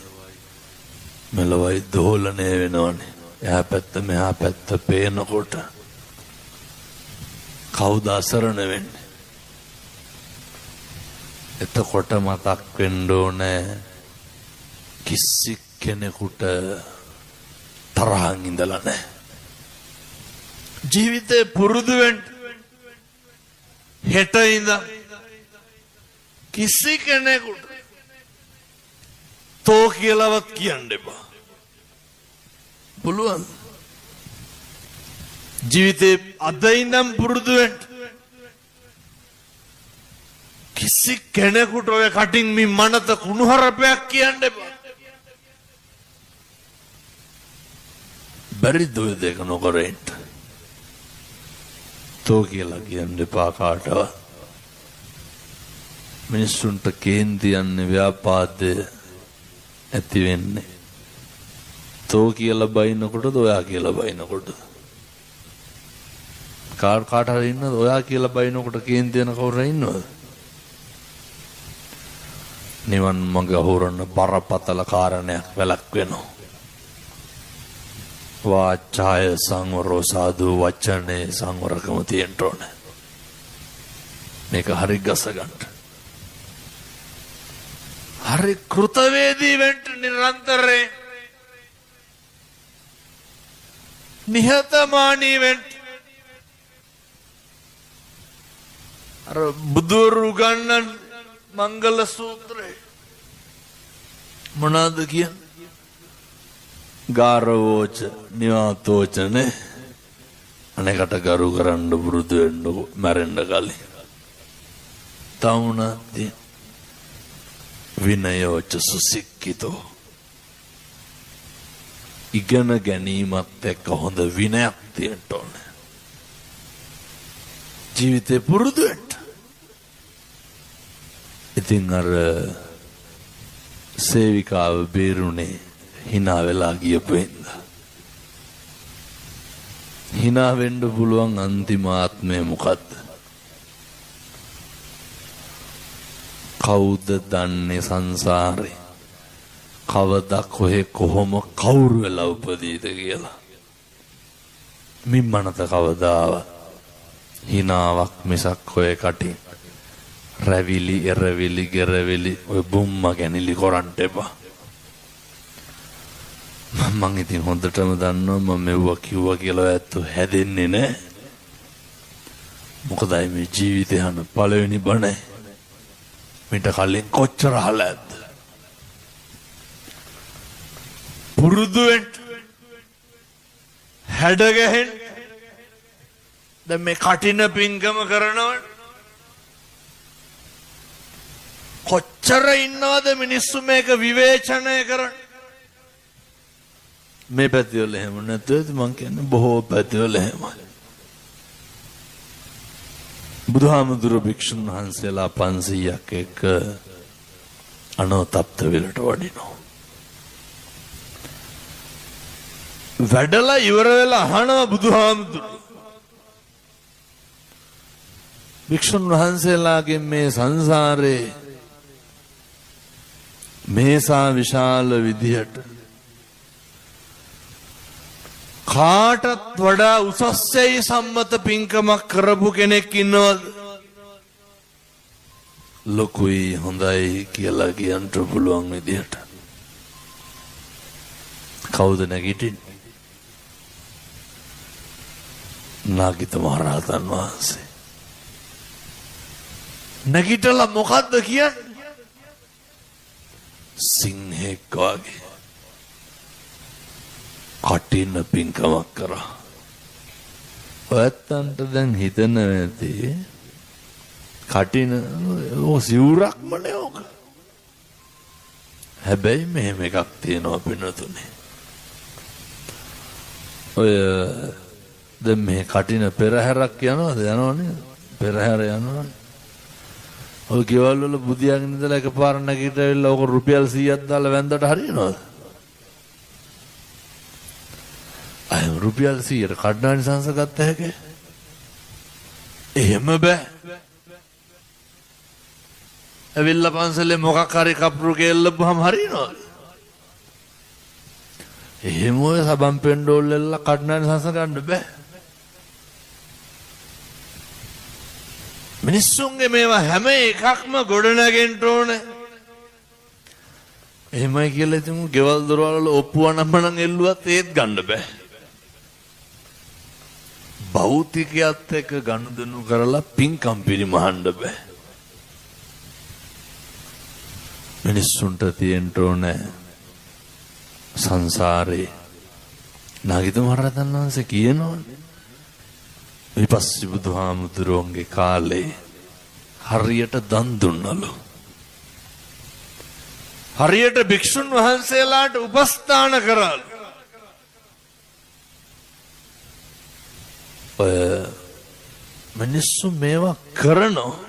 මෙලවයි දෝලණය වෙනවනේ. එහා පැත්ත මෙහා පැත්ත පේනකොට කවුද අසරණ වෙන්නේ? එතකොට මතක් වෙන්න ඕනේ කිසි කෙනෙකුට තරහින් ඉඳලා නැහැ. ජීවිතේ පුරුදු වෙන්න හෙට ඉඳන් කිසි කෙනෙකුට තෝ කියලාවත් කියන්න එපා. පුළුවන්. ජීවිතේ අද ඉඳන් පුරුදු වෙන්න කිසි කෙනෙකුට ඔය කටින් මේ මනත කුණුහරුපයක් කියන්න එපා. බැරිද ඔය දෙක නොකර ඉන්න? තෝ කියලා කියන්න එපා කාටවත්. මිනිස්සුන්ට කේන්ති යන්නේ ව්‍යාපාදය ඇති වෙන්නේ. තෝ කියලා බයිනකොටද ඔයා කියලා බයිනකොටද? කාට හරි ඉන්නවද ඔයා කියලා බයිනකොට කේන්ති වෙන කවුරු ඉන්නවද? නිවන් මඟ හොරන බරපතල කාරණයක් වැළක් වෙනවා. වාචාය සංවරෝ සාදු වචනේ සංවරකම තියෙන්න ඕනේ. මේක හරි ගස ගන්න. හරි කෘතවේදී වෙන්න නිරන්තරයෙන් නිහතමානී වෙන්න. අර බුදුරු ගන්නන් මංගල සූත්‍රය මොනවාද කියන්නේ? ගාරවෝච නිවාතෝචනේ අනේකට ගරු කරන්න පුරුදු වෙන්න මැරෙන්න කලින්. තවුණාදී විනයෝච සුසික්කිතෝ ඉගෙන ගැනීමත් එක්ක හොඳ විනයක් තියෙන්න ඕනේ. ජීවිතේ පුරුදු වෙන්න. ඉතින් අර සේවිකාව බේරුනේ hina වෙලා ගියපු හින්දා. hina වෙන්න පුළුවන් අන්තිම ආත්මය මොකද්ද? කවුද දන්නේ සංසාරේ කවදා කොහේ කොහොම කවුරු වෙලා උපදීද කියලා? මිම්මනත කවදාව hinaවක් මිසක් ඔය කටින් රැවිලි එරවිලි ගෙරවිලි ඔය බුම්ම ගැනිලි කරන්න එපා. මම ඉතින් හොඳටම දන්නවා මම මෙව්වා කිව්වා කියලා ඇත්ත හැදෙන්නේ නැහැ. මොකදයි මේ ජීවිතේ හන පළවෙනි බණ මිට කලින් කොච්චර අහලාද? පුරුදු වෙන්න හැඩ ගැහෙන්න. දැන් මේ කටින පිංගම කරනවනේ කොච්චර ඉන්නවද මිනිස්සු මේක විවේචනය කරන? මේ පැතිවල එහෙම නැතුව මං කියන්නේ බොහෝ පැතිවල එහෙමයි. බුදුහාමුදුරු භික්ෂුන් වහන්සේලා 500ක් එක්ක අනෝතප්ත විලට වඩිනවා. වැඩලා ඉවර වෙලා අහනවා බුදුහාමුදුරු භික්ෂුන් වහන්සේලාගෙන් මේ සංසාරේ මේසා විශාල විදියට කාටත් වඩා උසස්යයි සම්මත පින්කමක් කරපු කෙනෙක් ඉන්නවද? ලොකුයි හොඳයි කියලා කියන්න පුළුවන් විදියට කවුද නැගිටින්නේ? නාගිත මහරහතන් වහන්සේ. නැගිටලා මොකද්ද කියන්නේ? සිංහෙක් වගේ කටින පින්කමක් කරා. ඔයත්තන්ට දැන් හිතන ඇති කටින සිවුරක්ම නෙවෙක. හැබැයි මෙහෙම එකක් තියෙනවා පින්නතුනේ. ඔය දැන් මේ කටින පෙරහැරක් යනවාද? යනවනේ. පෙරහැර යනවනේ. ඔය ගෙවල් වල බුදියාගෙන ඉඳලා එකපාර නැගිටවිලා ඔක රුපියල් 100ක් දාලා වැන්දට හරියනවද? අය රුපියල් 100ට කඩනානි සංස ගත්ත හැකේ? එහෙම බෑ. ඇවිල්ලා පන්සලේ මොකක් හරි කප්රු කෙල්ලපුවාම හරියනවද? එහෙම ඔය සබම් පෙන්ඩෝල් වල කඩනානි සංස ගන්න බෑ. මිනිස්සුන්ගේ මේවා හැම එකක්ම ගොඩනගෙන්න ඕනේ. එහෙමයි කියලා ඉතින් ගෙවල් දොරවල් වල ඔප්පුව නම්මනම් එල්ලුවත් ඒත් ගන්න බෑ. භෞතිකයත් එක්ක ගනුදෙනු කරලා පින්කම් පිරිමහන්න බෑ. මිනිස්සුන්ට තියෙන්න ඕනේ සංසාරේ. නාගිත මහරහතන් වහන්සේ කියනවනේ විපස්සී බුදුහාමුදුරුවන්ගේ කාලේ හරියට දන් දුන්නලු. හරියට භික්ෂුන් වහන්සේලාට උපස්ථාන කරාලු. මිනිස්සු මේවා කරනවා.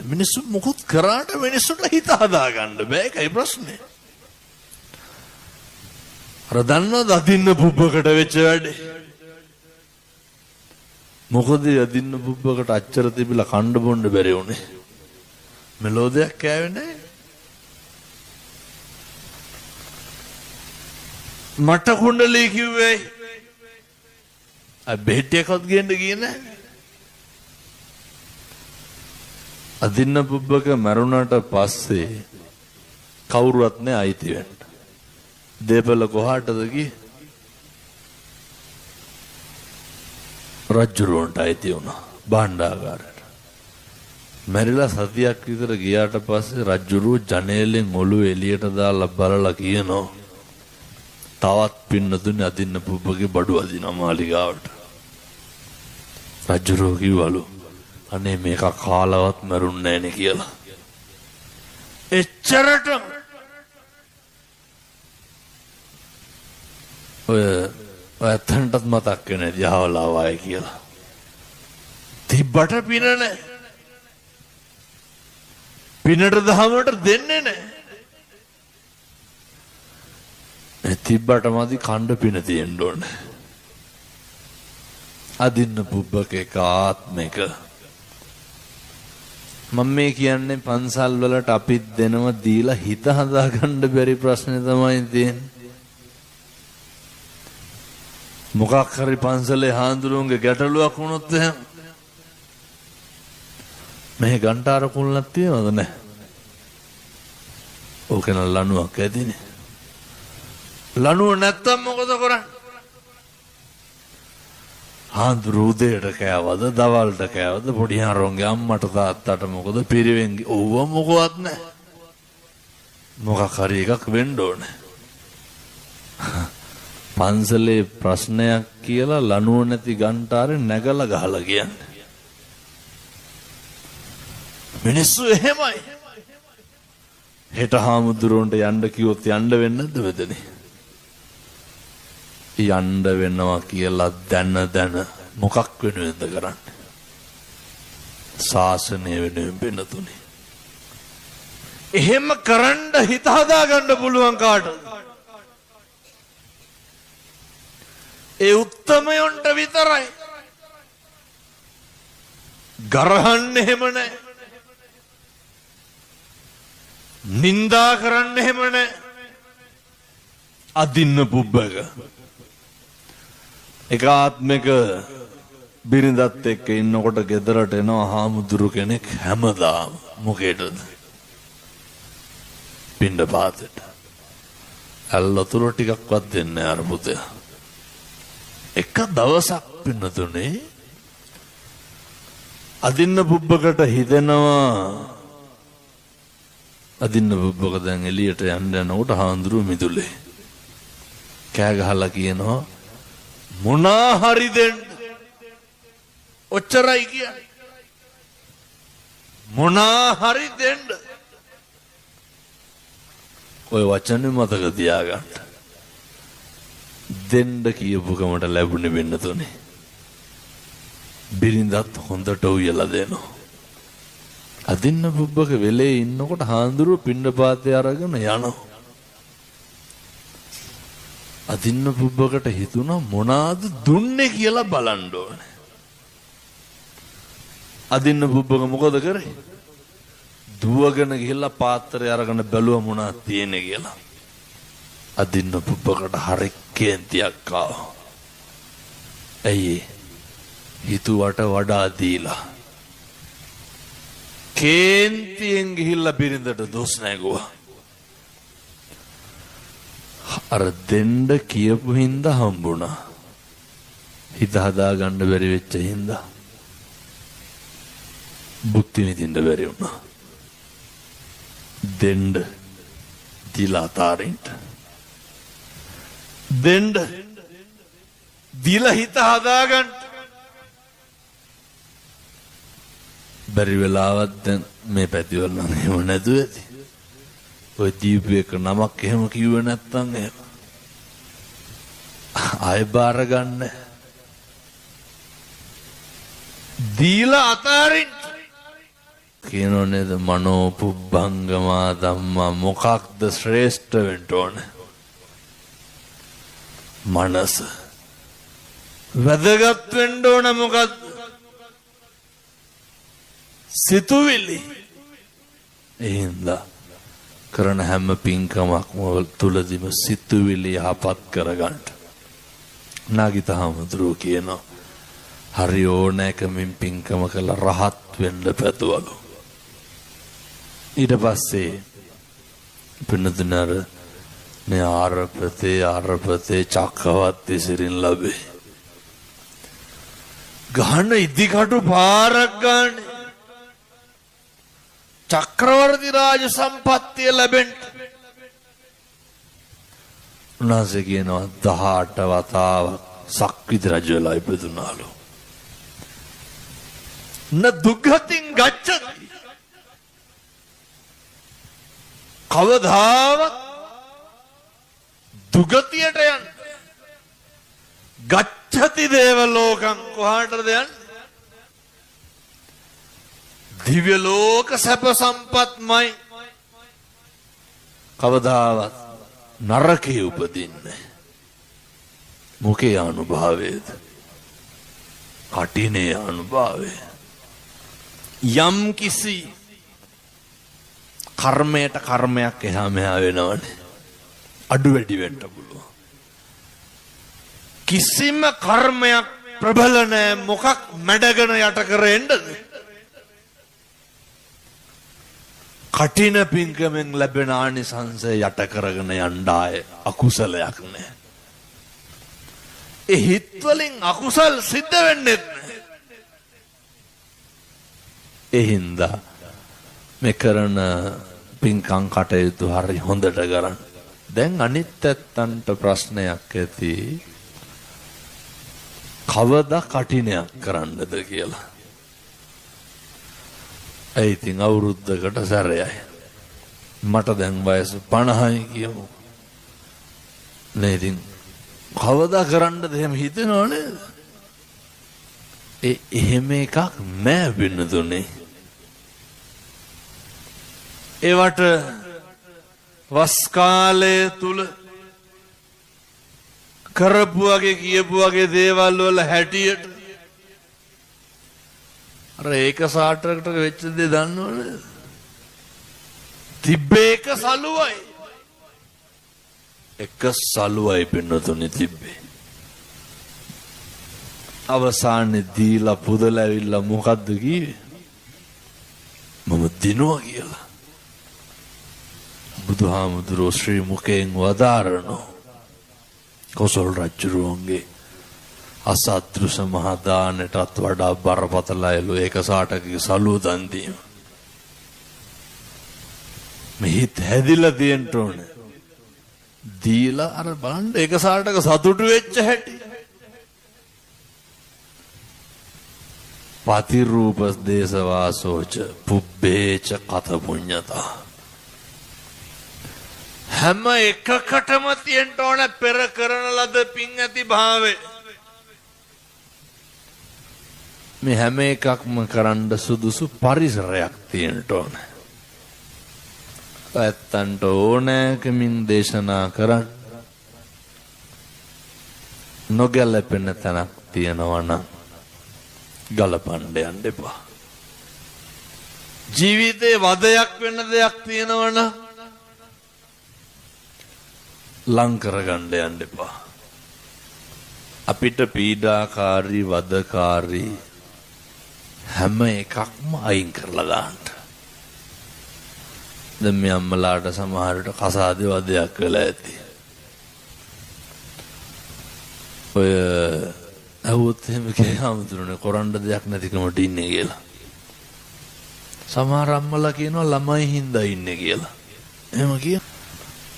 මිනිස්සු මොකුත් කරාට මිනිස්සුන්ට හිත හදාගන්න බෑ. ඒකයි ප්‍රශ්නේ. අර දන්නවද අදින්න පුබ්බකට වෙච්ච වැඩේ? මොකද අදින්න පුබ්බකට අච්චර තිබිලා කණ්ඩ බොන්න බැරි වුණේ. මෙලෝදයක් කෑවේ නැහැ. මට කුණ්ඩලී කිව්වේ බෙහෙට්ටියක්වත් ගේන්න ගියේ නැහැ. අදින්න පුබ්බක මරුණට පස්සේ කවුරුවත් නැහැ අයිති වෙන්න. දේපල කොහාටද ගියේ? රජුරවන්ට අයිති වුණා භාණ්ඩාගාරයට. මැරිලා සතියක් විතර ගියාට පස්සේ රජුරු ජනේලෙන් ඔළුව එළියට දාලා බලලා කියනවා තවත් පින්නතුනේ අදින්න පුබ්බගේ බඩු අදිනවා මාලිගාවට. රජුරු කිව්වලු අනේ මේක කාලවත් මරුන්නේ නැනේ කියලා. එච්චරට ඔය ඇත්තටත් මතක් වෙන්නේ දිහාවලා වායි කියලා. තිබ්බට පින නැහැ. පිනට දහමට දෙන්නේ නැහැ. තිබ්බට මදි කණ්ඩ පින තියෙන්න ඕනේ. අදින්න පුබ්බක එක ආත්මික. මම මේ කියන්නේ පන්සල් වලට අපිත් දෙනව දීලා හිත හදාගන්න බැරි ප්‍රශ්නේ තමයි තියෙන්නේ. මොකක් හරි පන්සලේ හාමුදුරුවන්ගේ ගැටලුවක් වුණොත් එහෙම මේ ගන්ටාර කුල්ලක් තියනවද නැහැ? ඕකන ලණුවක් ඇතිනේ. ලණුව නැත්තම් මොකද කරන්නේ? හාමුදුරුවෝ උදේට කෑවද දවල්ට කෑවද පොඩි හාරොන්ගේ අම්මට තාත්තට මොකද පිරිවෙන්ගේ ඕව මොකවත් නැහැ. මොකක් හරි එකක් වෙන්න ඕනේ. පන්සලේ ප්‍රශ්නයක් කියලා ලණුව නැති ගන්ටාරේ නැගලා ගහලා කියන්නේ. මිනිස්සු එහෙමයි. හෙට හාමුදුරුවන්ට යන්න කිව්වොත් යන්න වෙන්නේ නැද්ද මෙතනේ? යන්න වෙනවා කියලා දැන මොකක් වෙනුවෙන්ද කරන්නේ? ශාසනය වෙනුවෙන් වෙනතුනේ. එහෙම කරන්න හිත හදාගන්න පුළුවන් කාටද? ඒ උත්තමයන්ට විතරයි. ගරහන්න එහෙම නැහැ. නින්දා කරන්න එහෙම නැහැ. අදින්න පුබ්බක එකාත්මික බිරිඳත් එක්ක ඉන්නකොට ගෙදරට එනවා හාමුදුරු කෙනෙක් හැමදාම. මොකේද? පින්ඩ පාතට. ඇල්ලතුරු ටිකක්වත් දෙන්නේ අර පුතේ. එක දවසක් පින්නතුනේ අදින්න පුබ්බකට හිතෙනවා අදින්න පුබ්බක දැන් එළියට යන්න යනකොට හාමුදුරු මිදුලේ කෑ ගහලා කියනවා මොනා හරි දෙන්න. ඔච්චරයි කියන්නේ. මොනා හරි දෙන්න. ඔය වචනේ මතක තියාගන්න. දෙන්න කියපු කමට ලැබුණේ වෙන්න තුනේ. බිරිඳත් හොඳට උයලා දෙනවා. අදින්න පුබ්බක වෙලේ ඉන්නකොට හාමුදුරුවෝ පිණ්ඩපාතේ අරගෙන යනවා. අදින්න පුබ්බකට හිතුණා මොනාද දුන්නේ කියලා බලන්න ඕනේ. අදින්න පුබ්බක මොකද කරේ? දුවගෙන ගිහිල්ලා පාත්‍රය අරගෙන බැලුවා මොනවද තියෙන්නේ කියලා. අදින්න පුබ්බකට හරි කේන්තියක් ආවා. ඇයි? හිතුවට වඩා දීලා. කේන්තියෙන් ගිහිල්ලා බිරිඳට දොස් නැගුවා. අර දෙන්න කියපු හින්දා හම්බුණා. හිත හදාගන්න බැරි වෙච්ච හින්දා බුද්ධි විඳින්න බැරි වුණා. දෙන්න දීලා අතාරින්න. දෙන්න දීලා හිත හදාගන්න බැරි වෙලාවත් දැන් මේ පැතිවල නම් එහෙම නැතුව ඇති. ඔය දීපු එක නමක් එහෙම කිව්වේ නැත්තම් එහෙම ආයෙ බාර ගන්න. දීලා අතාරින්න කියනෝ නේද? මනෝ පුබ්බංගමා ධම්මා. මොකක්ද ශ්‍රේෂ්ඨ වෙන්න ඕන? මනස. වැදගත් වෙන්න ඕන මොකක්ද? සිතුවිලි. එහෙනම් කරන හැම පින්කමක්ම තුලදීම සිතුවිලි යහපත් කරගන්න. නාගිත හාමුදුරුවෝ කියනවා හරි ඕනෑකමින් පින්කම කළ රහත් වෙන්න පැතුවලු. ඊට පස්සේ පින්නතුනර මේ ආරපතේ චක්‍රවර්ති සිරින් ලැබේ. ගහන ඉදිකටු පාරක් ගන්න චක්‍රවර්ති රාජ සම්පත්තිය ලැබෙන්න. උන්වහන්සේ කියනවා 18 වතාවක් සක්විති රජ වෙලා ඉපදුනාලු. න දුග්ගතින් ගච්ඡති. කවදාවත් දුගතියට යන්න. ගච්ඡති දේව ලෝකං කොහාටද යන්නේ? දිව්‍ය ලෝක සැප සම්පත්මයි. කවදාවත් නරකේ උපදින්නේ. මොකේ අනුභවයේද? කටිනේ අනුභවය. යම් කිසි කර්මයට කර්මයක් එහා මෙහා වෙනවනේ. අඩු වැඩි වෙන්න පුළුවන්. කිසිම කර්මයක් ප්‍රබල නැහැ. මොකක් මැඩගෙන යට කරෙන්නද? කටින පින්කමෙන් ලැබෙන ආනිසංසය යට කරගෙන යන්න ආයේ අකුසලයක් නැහැ. ඒ හිත් වලින් අකුසල් සිද්ධ වෙන්නේ නැහැ. ඒ හින්දා මේ කරන පින්කම් කටයුතු හරි හොඳට කරන්න. දැන් අනිත් ඇත්තන්ට ප්‍රශ්නයක් ඇති. කවදා කටිනයක් කරන්නද කියලා. ඒ ඉතින් අවුරුද්දකට සැරයයි. මට දැන් වයස 50යි කියමු. නේ ඉතින් කවදා කරන්නද එහෙම හිතෙනව නේද? එහෙම එකක් නෑ වෙනදුනේ. ඒවට වස් කාලය තුල කරපු වගේ කියපු වගේ දේවල් වල හැටියට අර ඒක සාටරකට වෙච්ච දේ දන්නවනේ. තිබ්බේ එක සලුවයි. එක සලුවයි පින්නතුනේ තිබ්බේ. අවසානයේ දීලා පුදලා ඇවිල්ලා මොකද්ද කිව්වේ? මම දිනුවා කියලා. බුදුහාමුදුරුවෝ ශ්‍රී මුඛයෙන් වදාරනෝ කොසල් රජුරුවන්ගේ අසත්‍රුස මහදානටත් වඩා බරපතලයිලු ඒක සාටකගේ සලුව දන් දීම. මෙහිත් හැදිලා තියෙන්න ඕනේ. දීලා අර බලන්න ඒක සාටක සතුටු වෙච්ච හැටි. පතිරූප දේශවාසෝච පුබ්බේච කත පුඤ්ඤතා. හැම එකකටම තියෙන්න ඕන පෙර කරන ලද පින් ඇති භාවය. මේ හැම එකක්ම කරන්න සුදුසු පරිසරයක් තියෙන්න ඕන. ඇත්තන්ට ඕනෑකමින් දේශනා කරන්න නොගැලපෙන තැනක් තියෙනවා නම් ගලපන්න යන්න එපා. ජීවිතේ වදයක් වෙන දෙයක් තියෙනවා නම් ලං කරගන්න යන්න එපා. අපිට පීඩාකාරී වදකාරී හැම එකක්ම අයින් කරලා දාන්න. දැන් මේ අම්මලාට සමහරට කසාදේ වදයක් වෙලා ඇති. ඔය අවුත් එහෙම කියහමතුනේ කරන්න දෙයක් නැතිකමට ඉන්නේ කියලා. සමහර අම්මලා කියනවා ළමයි හින්දා ඉන්නේ කියලා. එහෙම කියන.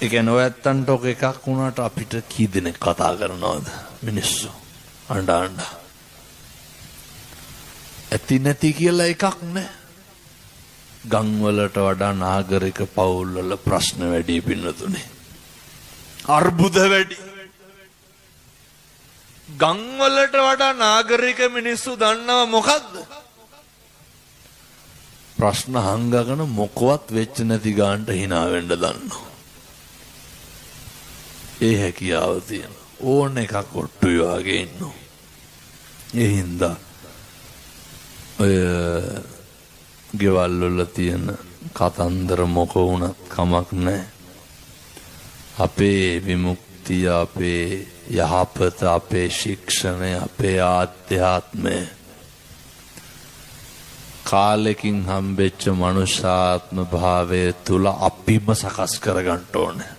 ඒ කියන්නේ ඔය ඇත්තන්ට ඔක එකක් වුණාට අපිට කී දෙනෙක් කතා කරනවද මිනිස්සු අඬ ඇති නැති කියලා එකක් නැහැ. ගම් වලට වඩා නාගරික පවුල් වල ප්‍රශ්න වැඩි පින්නතුනේ. අර්බුද වැඩි. ගම් වලට වඩා නාගරික මිනිස්සු දන්නව මොකද්ද? ප්‍රශ්න හංගගෙන මොකවත් වෙච්ච නැති ගානට hina වෙන්න දන්නවා. ඒ හැකියාව තියෙන ඕන එකක් ඔට්ටුයි වගේ ඉන්නවා. ඒ හින්දා ඔය ගෙවල් වල තියෙන කතන්දර මොක වුණත් කමක් නැහැ. අපේ විමුක්තිය, අපේ යහපත, අපේ ශික්ෂණය, අපේ ආධ්‍යාත්මය කාලෙකින් හම්බෙච්ච මනුෂ්‍යාත්ම භාවය තුල අපිම සකස් කරගන්න ඕනේ.